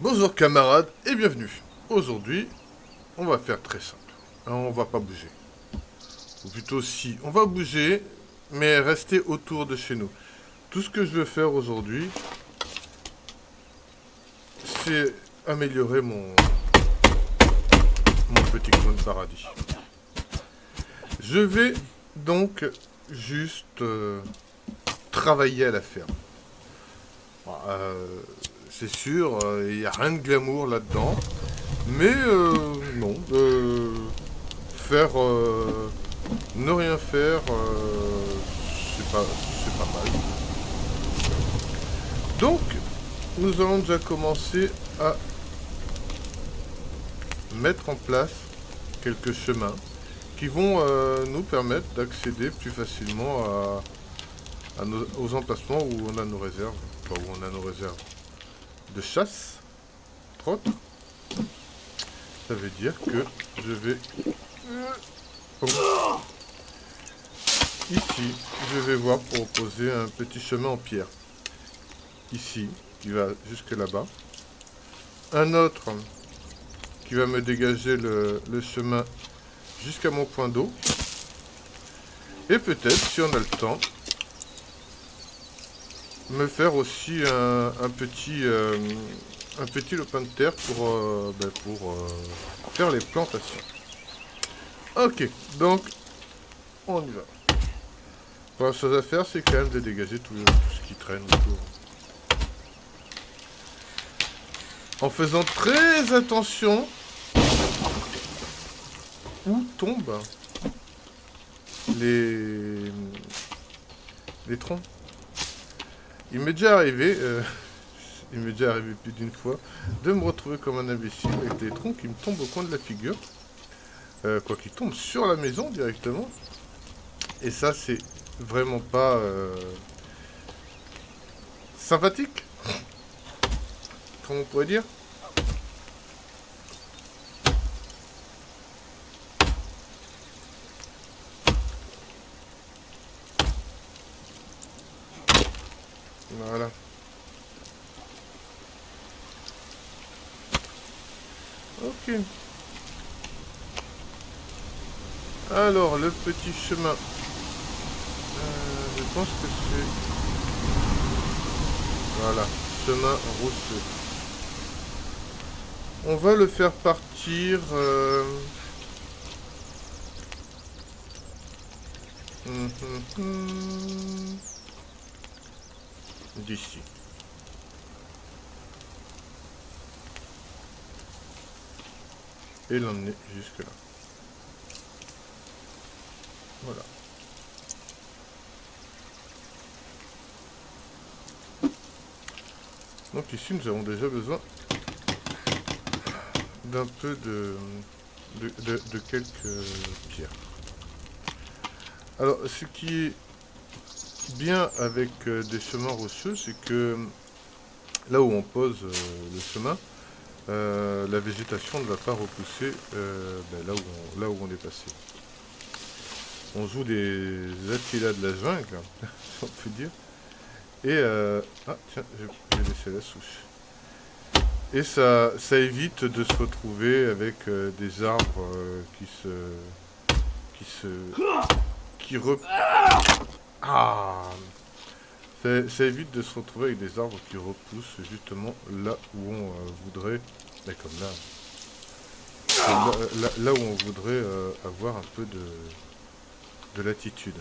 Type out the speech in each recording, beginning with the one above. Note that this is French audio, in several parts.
Bonjour camarades et bienvenue. Aujourd'hui, on va faire très simple. On va pas bouger. Ou plutôt si, on va bouger, mais rester autour de chez nous. Tout ce que je veux faire aujourd'hui, c'est améliorer mon petit coin de paradis. Je vais donc juste travailler à la ferme. C'est sûr, il n'y a rien de glamour là-dedans. Mais non, faire ne rien faire, c'est pas mal. Donc, nous allons déjà commencer à mettre en place quelques chemins qui vont nous permettre d'accéder plus facilement aux emplacements où on a nos réserves, enfin, où on a nos réserves de chasse, entre autres. Ça veut dire que je vais... Ici, je vais voir pour poser un petit chemin en pierre. Ici, qui va jusque là-bas. Un autre qui va me dégager le chemin jusqu'à mon point d'eau. Et peut-être, si on a le temps, me faire aussi un petit lopin de terre pour faire les plantations. Ok, donc on y va. La chose à faire, c'est quand même de dégager tout ce qui traîne autour. En faisant très attention où tombent les troncs. Il m'est déjà arrivé, plus d'une fois, de me retrouver comme un imbécile avec des troncs qui me tombent au coin de la figure. Qui tombent sur la maison directement. Et ça, c'est vraiment pas sympathique, comme on pourrait dire. Voilà. Ok. Alors, le petit chemin. Je pense que c'est... Voilà, chemin rousseux. On va le faire partir... d'ici. Et l'emmener jusque là. Voilà. Donc ici, nous avons déjà besoin d'un peu de quelques pierres. Alors, ce qui est bien avec des chemins rocheux, c'est que là où on pose le chemin, la végétation ne va pas repousser là où on est passé. On joue des Attila de la jungle, si on peut dire. Et ah tiens, j'ai laissé la souche. Et ça évite de se retrouver avec des arbres Ah, ça évite de se retrouver avec des arbres qui repoussent justement là où on voudrait, comme là, là où on voudrait avoir un peu de latitude.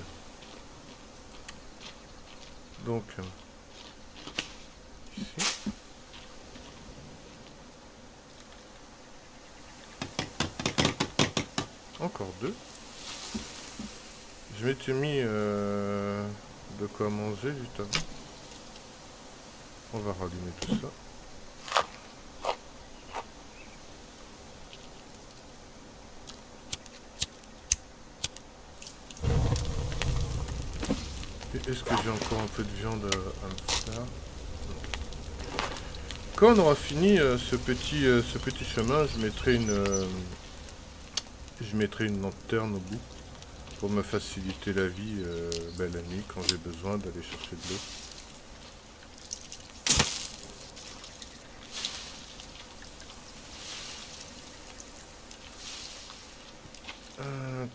Donc, ici. Encore deux. Je m'étais mis de quoi manger juste avant. On va rallumer tout ça. Est-ce que j'ai encore un peu de viande à me faire? Quand on aura fini ce petit chemin, je mettrai une lanterne au bout pour me faciliter la vie la nuit quand j'ai besoin d'aller chercher de l'eau.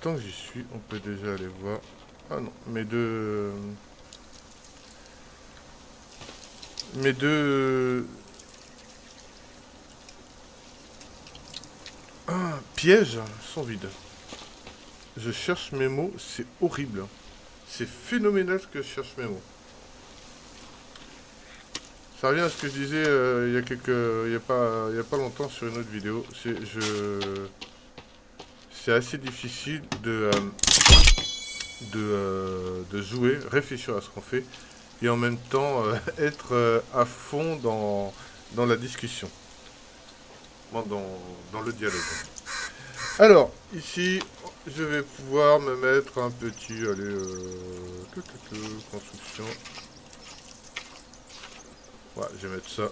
Tant que j'y suis, on peut déjà aller voir. Ah non, mes deux... Mes deux... pièges sont vides. Je cherche mes mots, c'est horrible. C'est phénoménal ce que je cherche mes mots. Ça revient à ce que je disais il y a il y a pas longtemps sur une autre vidéo. C'est assez difficile de jouer, réfléchir à ce qu'on fait et en même temps être à fond dans la discussion, dans le dialogue. Alors, ici, je vais pouvoir me mettre un petit, allez, construction. Ouais, je vais mettre ça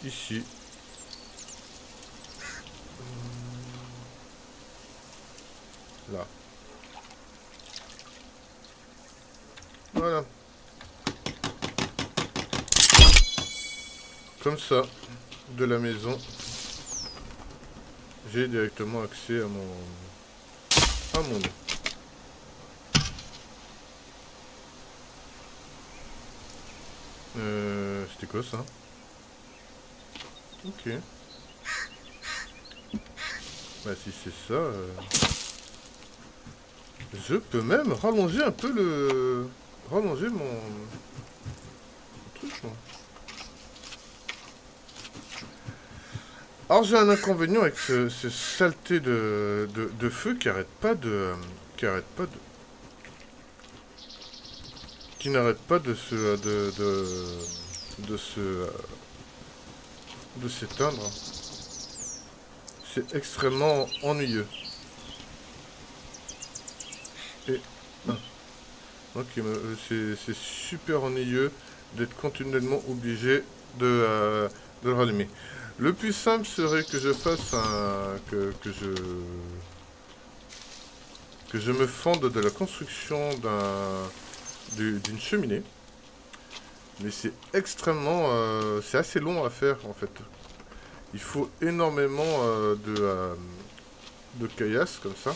ici. Là. Voilà. Comme ça, de la maison, j'ai directement accès à mon nez. C'était quoi ça? Ok. Bah si c'est ça, je peux même rallonger un peu rallonger mon truc, moi. Alors j'ai un inconvénient avec ce saleté de feu qui arrête pas de... qui arrête pas de... qui n'arrête pas de se... de se... de s'éteindre. C'est extrêmement ennuyeux. Et... donc c'est super ennuyeux d'être continuellement obligé de le rallumer. Le plus simple serait que je fasse que je me fende de la construction d'une cheminée. Mais c'est extrêmement... c'est assez long à faire en fait. Il faut énormément de caillasse comme ça.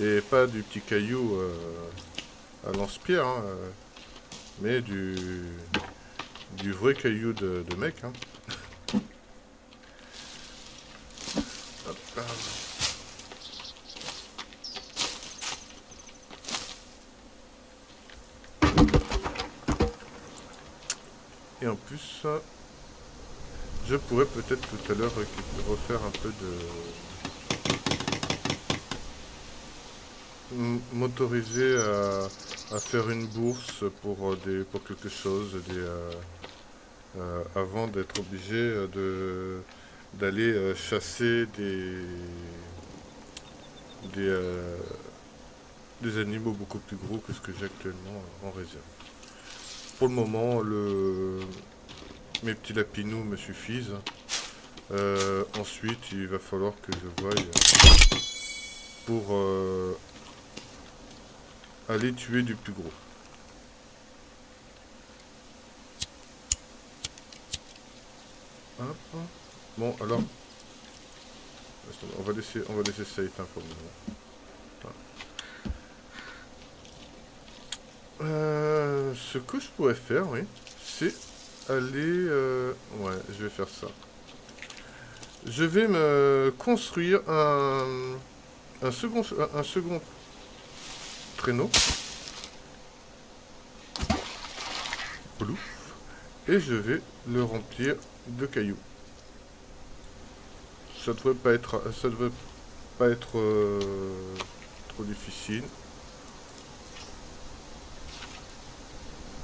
Et pas du petit caillou à lance-pierre, hein, mais du vrai caillou de mec. Hein. Hop là. Et en plus, je pourrais peut-être tout à l'heure refaire un peu de... m'autoriser à faire une bourse pour quelque chose avant d'être obligé d'aller chasser des, euh, des animaux beaucoup plus gros que ce que j'ai actuellement en réserve. Pour le moment, mes petits lapinous me suffisent. Ensuite, il va falloir que je voie pour aller tuer du plus gros. Hop. Bon, alors, on va laisser ça éteint pour le moment. Ce que je pourrais faire, oui, c'est aller... ouais, je vais faire ça. Je vais me construire un second traîneau. Plouf. Et je vais le remplir de cailloux. Ça devrait pas être trop difficile.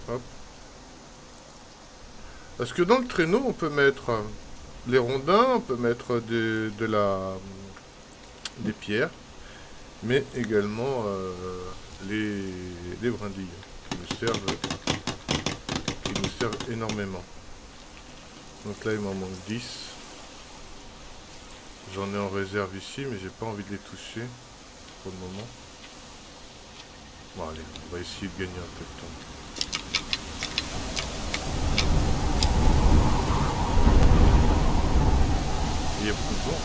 Hop. Parce que dans le traîneau, on peut mettre les rondins, on peut mettre des pierres, mais également les brindilles qui nous servent énormément. Donc là, il m'en manque 10. J'en ai en réserve ici, mais j'ai pas envie de les toucher pour le moment. Bon, allez, on va essayer de gagner un peu de temps. Il y a beaucoup de vent.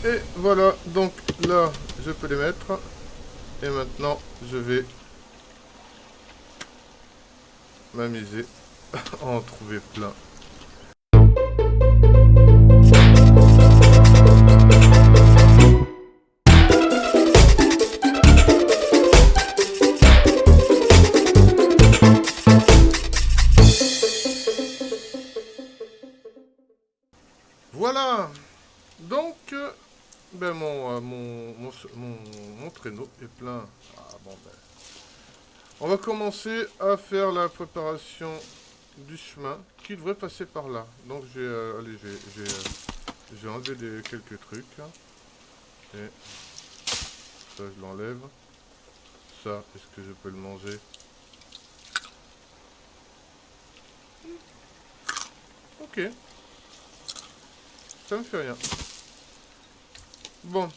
Et voilà, donc là, je peux les mettre. Et maintenant, je vais m'amuser à en trouver plein. Voilà. Donc, ben mon traîneau est plein. Ah bon, ben. On va commencer à faire la préparation du chemin qui devrait passer par là. Donc, allez, j'ai enlevé quelques trucs. Et ça, je l'enlève. Ça, est-ce que je peux le manger? Ok, ça me fait rien. Bon,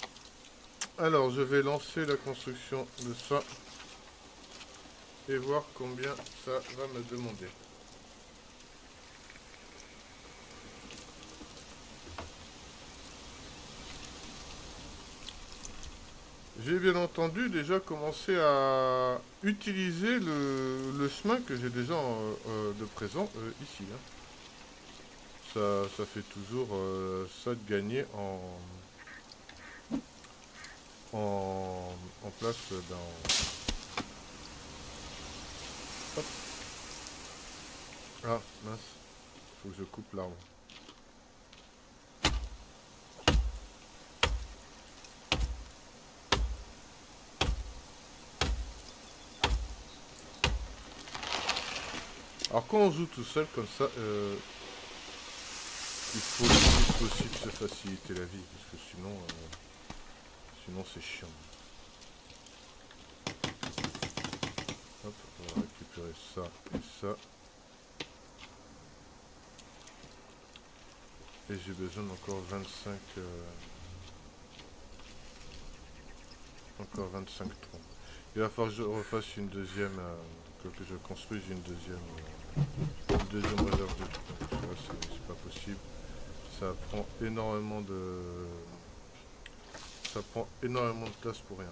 alors je vais lancer la construction de ça et voir combien ça va me demander. J'ai bien entendu déjà commencé à utiliser le chemin que j'ai déjà de présent ici, hein. Ça fait toujours ça de gagner en place dans... Hop. Ah, mince. Faut que je coupe l'arbre. Alors quand on joue tout seul comme ça, il faut le plus possible se faciliter la vie, parce que sinon c'est chiant. Hop, on va récupérer ça et ça. Et j'ai besoin d'encore 25... encore 25 troncs. Il va falloir que je refasse une deuxième... que je construise une deuxième réserve de troncs. Parce que là, c'est pas possible. Ça prend énormément de... Ça prend énormément de place pour rien.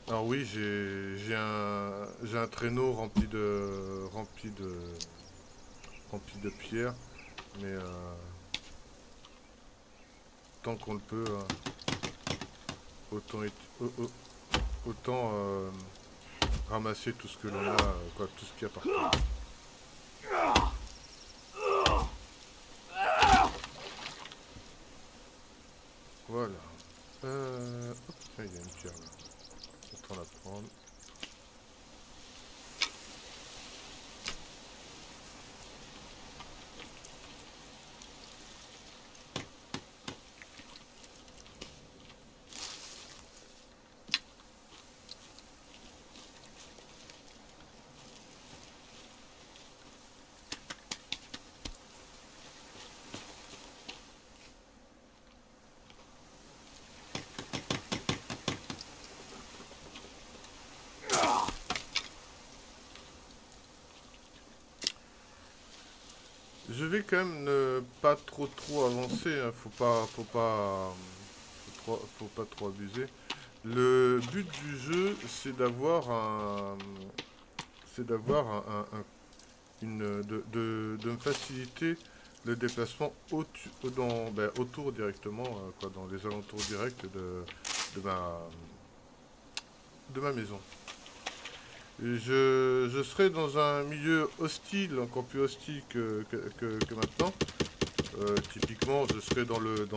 Alors oui, j'ai un traîneau rempli de pierres, mais tant qu'on le peut, autant, autant ramasser tout ce que l'on a, quoi, tout ce qu'il y a par terre. Voilà. Hop, tiens, il y a une pierre là. Autant la prendre. Je vais quand même ne pas trop avancer, hein. Faut pas trop abuser. Le but du jeu, c'est d'avoir de me faciliter le déplacement autour directement, quoi, dans les alentours directs de de ma maison. Et je serai dans un milieu hostile, encore plus hostile que maintenant. Typiquement, je serai dans le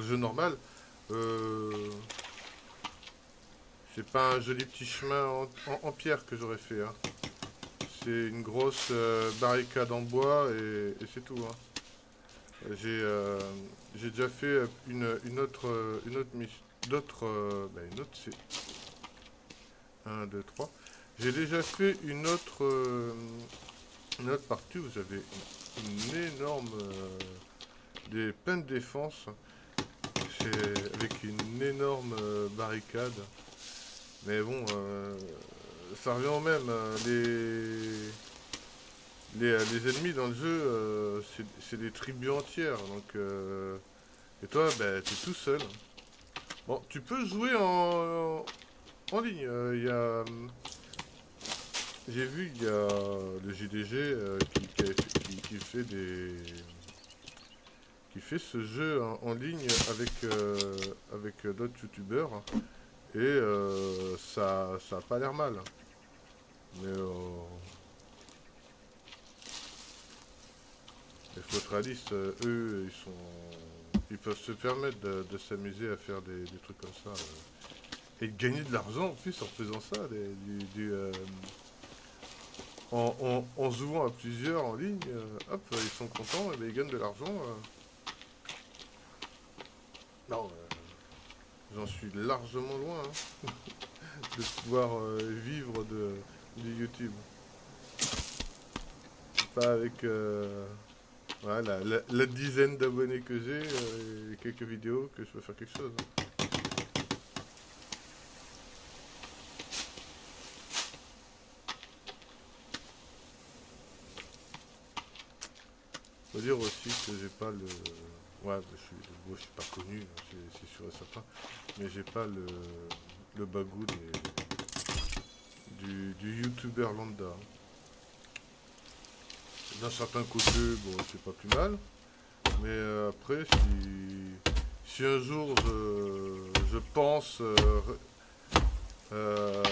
jeu normal. Euh, c'est pas un joli petit chemin en pierre que j'aurais fait, hein. C'est une grosse barricade en bois et c'est tout, hein. J'ai déjà fait une autre c'est 1, 2, 3. J'ai déjà fait une autre partie où j'avais une énorme plein de défense. Avec une énorme barricade. Mais bon, ça revient au même. les ennemis dans le jeu, c'est des tribus entières. Donc, et toi, bah, t'es tout seul. Bon, tu peux jouer en ligne. J'ai vu, il y a le JDG qui fait qui fait ce jeu en ligne avec d'autres youtubeurs. Et ça a pas l'air mal. Mais il faut être réaliste. Eux, ils peuvent se permettre de s'amuser à faire des trucs comme ça. Et de gagner de l'argent en plus en faisant ça. En jouant à plusieurs en ligne, hop, ils sont contents et ben, ils gagnent de l'argent. Non, j'en suis largement loin de pouvoir vivre de YouTube. Pas avec voilà, la dizaine d'abonnés que j'ai et quelques vidéos que je peux faire quelque chose. Faut dire aussi que j'ai pas le. Ouais, je suis pas connu, c'est sûr et certain. Mais j'ai pas le bagou du youtubeur lambda. D'un certain côté, bon, c'est pas plus mal. Mais après, si un jour je pense euh,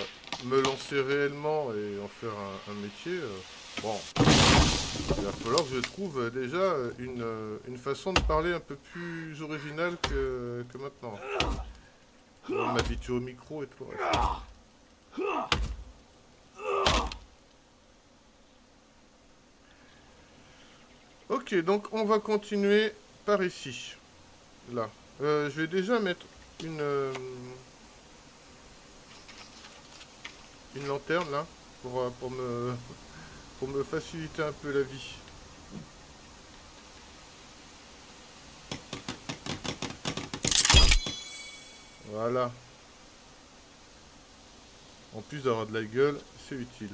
me lancer réellement et en faire un métier, bon, il va falloir que je trouve déjà une façon de parler un peu plus originale que maintenant. On m'habitue au micro et tout le reste. Ok, donc on va continuer par ici. Là. Je vais déjà mettre une lanterne là pour me faciliter un peu la vie. Voilà. En plus d'avoir de la gueule, c'est utile.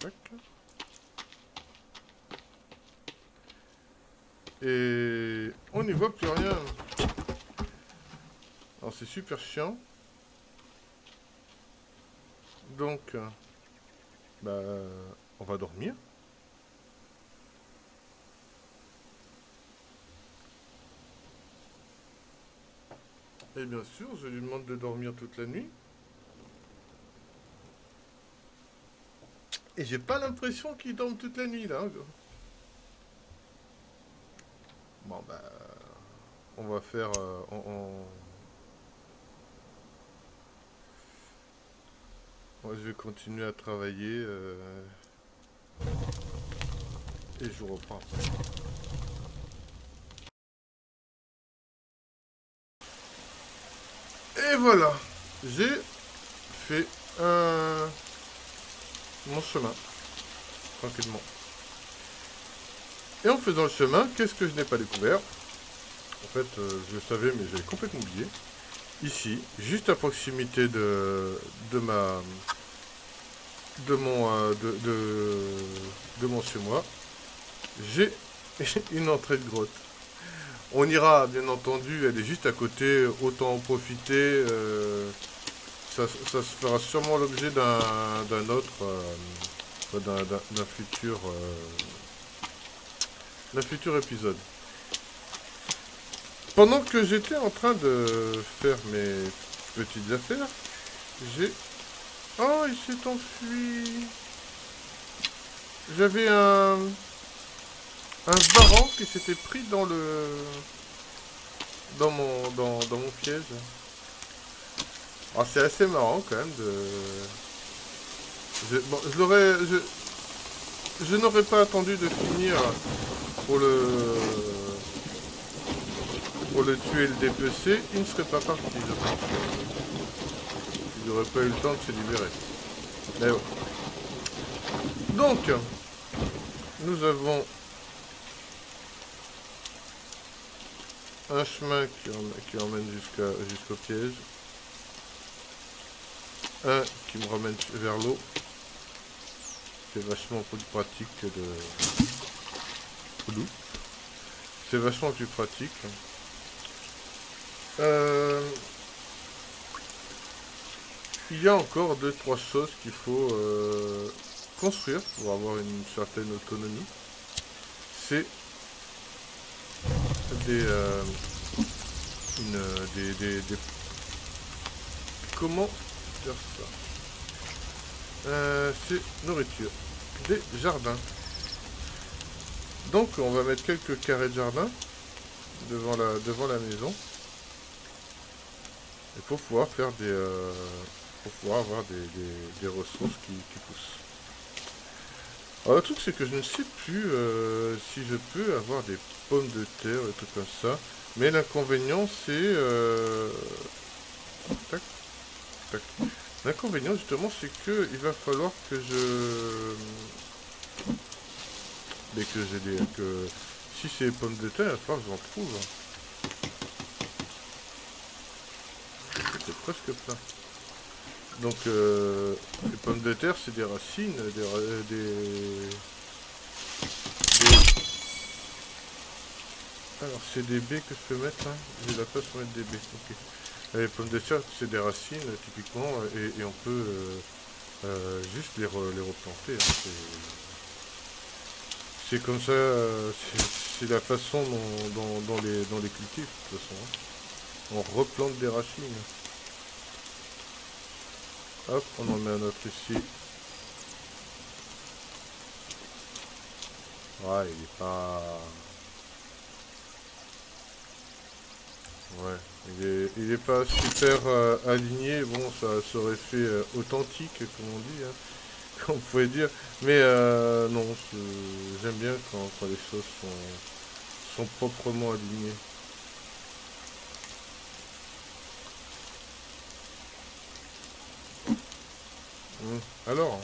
Tac. Et on n'y voit plus rien. Alors c'est super chiant. Donc, bah, on va dormir. Et bien sûr, je lui demande de dormir toute la nuit. Et j'ai pas l'impression qu'il dorme toute la nuit là. Bon bah, on va faire, moi je vais continuer à travailler et je vous reprends après. Et voilà, j'ai fait mon chemin tranquillement. Et en faisant le chemin, qu'est-ce que je n'ai pas découvert? En fait, je le savais, mais j'avais complètement oublié. Ici, juste à proximité de ma, de mon chez moi, j'ai une entrée de grotte. On ira, bien entendu, elle est juste à côté, autant en profiter. Ça se fera sûrement l'objet d'un autre, d'un futur épisode. Pendant que j'étais en train de faire mes petites affaires, j'ai... Oh, il s'est enfui. J'avais un varan qui s'était pris dans mon piège. Alors c'est assez marrant quand même de... Bon, je n'aurais pas attendu de finir pour le tuer et le dépecer, il ne serait pas parti, je pense. Il n'aurait pas eu le temps de se libérer. Mais ouais. Donc, nous avons un chemin qui emmène jusqu'au piège. un qui me ramène vers l'eau. C'est vachement plus pratique que de... C'est vachement plus pratique. Il y a encore deux trois choses qu'il faut construire pour avoir une certaine autonomie. C'est des, comment dire ça, c'est nourriture, des jardins. Donc on va mettre quelques carrés de jardin devant la maison et pour pouvoir faire pour pouvoir avoir des ressources qui poussent. Alors le truc c'est que je ne sais plus si je peux avoir des pommes de terre et tout comme ça. Mais l'inconvénient c'est... tac, tac. L'inconvénient justement c'est que il va falloir que mais que j'ai que si c'est pommes de terre, il va falloir que j'en trouve. C'est presque plein. Donc les pommes de terre c'est des racines, alors c'est des baies que je peux mettre hein. J'ai la place pour mettre des baies. Ok. Les pommes de terre c'est des racines typiquement et on peut juste les replanter. Hein. C'est comme ça, c'est la façon dont les cultive de toute façon. Hein. On replante des racines. Hop, on en met un autre ici. Ouais, il est pas... Ouais, il est pas super aligné. Bon, ça aurait fait authentique, comme on dit, hein, comme on pourrait dire. Mais non, j'aime bien quand les choses sont proprement alignées. Alors,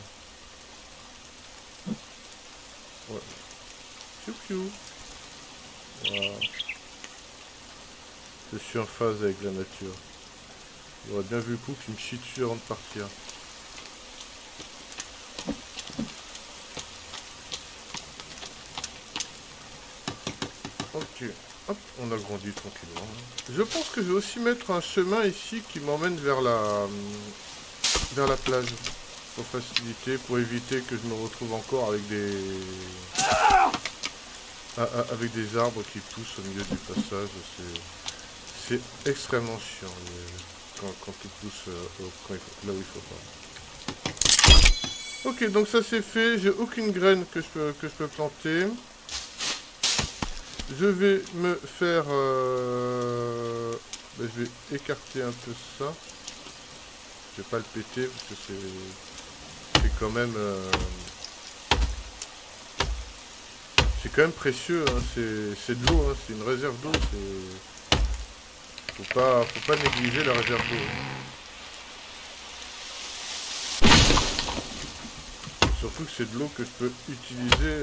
ouais. Piou piou. Voilà. Je suis en phase avec la nature. Il aurait bien vu le coup qui me chie dessus avant de partir. Ok, hop, on a grandi tranquillement. Je pense que je vais aussi mettre un chemin ici qui m'emmène vers la plage. Pour faciliter, pour éviter que je me retrouve encore avec avec des arbres qui poussent au milieu du passage. C'est extrêmement chiant quand tout pousse là où il faut pas. Ok, donc ça c'est fait. J'ai aucune graine que je peux planter. Je vais me faire... je vais écarter un peu ça. Je vais pas le péter parce que c'est quand même... c'est quand même précieux, hein. C'est de l'eau, hein. C'est une réserve d'eau. Faut pas négliger la réserve d'eau. Surtout que c'est de l'eau que je peux utiliser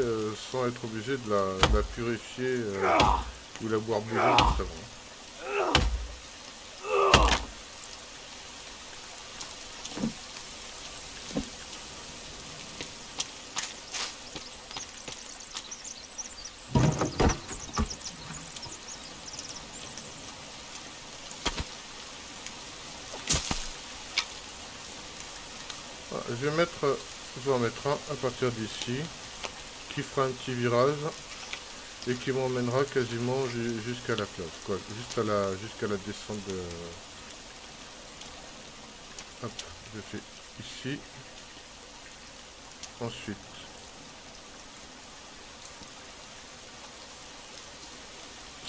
sans être obligé de la purifier ou la boire bouillante juste avant. Voilà, je vais en mettre un à partir d'ici qui fera un petit virage et qui m'emmènera quasiment jusqu'à la plage, quoi, jusqu'à la descente de... Hop, je fais ici. Ensuite,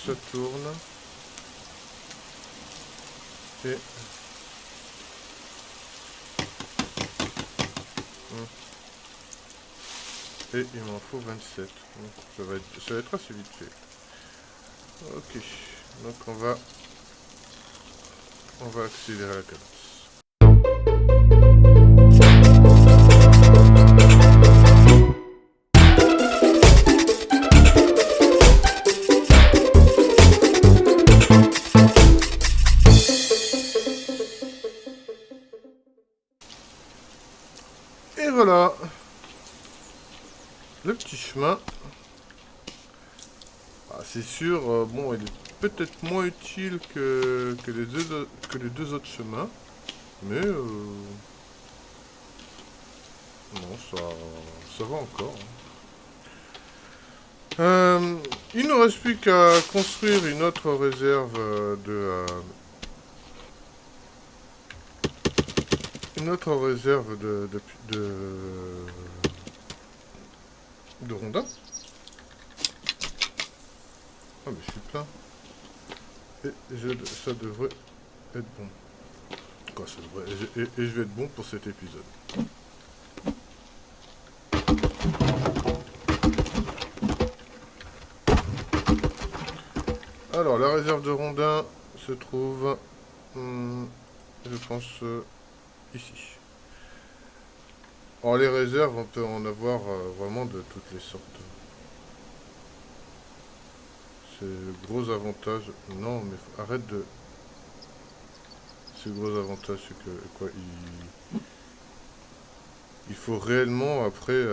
ça tourne et il m'en faut 27. Ça va être assez vite fait. Ok, donc on va accélérer la cadence. Le petit chemin, c'est sûr, bon, il est peut-être moins utile que les deux autres chemins, mais non, ça va encore, hein. Il ne reste plus qu'à construire une autre réserve de rondins. Ah mais je suis plein. Et ça devrait être bon. Quoi, ça devrait, et je vais être bon pour cet épisode. Alors, la réserve de rondins se trouve, je pense, ici. Alors, les réserves, on peut en avoir vraiment de toutes les sortes. C'est le gros avantage. Non, mais arrête de... C'est le gros avantage, c'est que quoi, il faut réellement après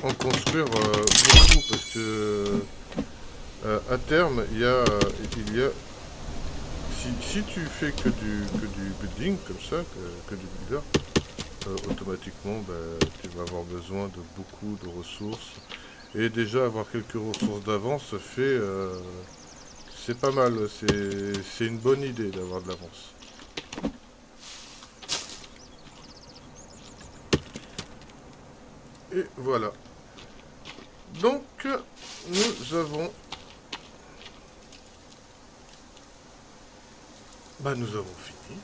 en construire beaucoup parce que à terme il y a si tu fais que du building comme ça, que du builder, automatiquement tu vas avoir besoin de beaucoup de ressources. Et déjà avoir quelques ressources d'avance c'est pas mal, c'est une bonne idée d'avoir de l'avance. Et voilà. Donc nous avons fini.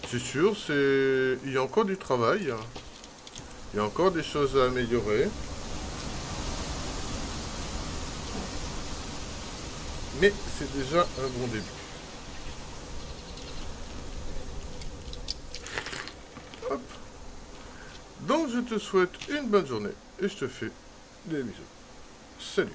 C'est sûr, il y a encore du travail, hein. Il y a encore des choses à améliorer. Mais c'est déjà un bon début. Hop. Donc je te souhaite une bonne journée et je te fais des bisous. Salut.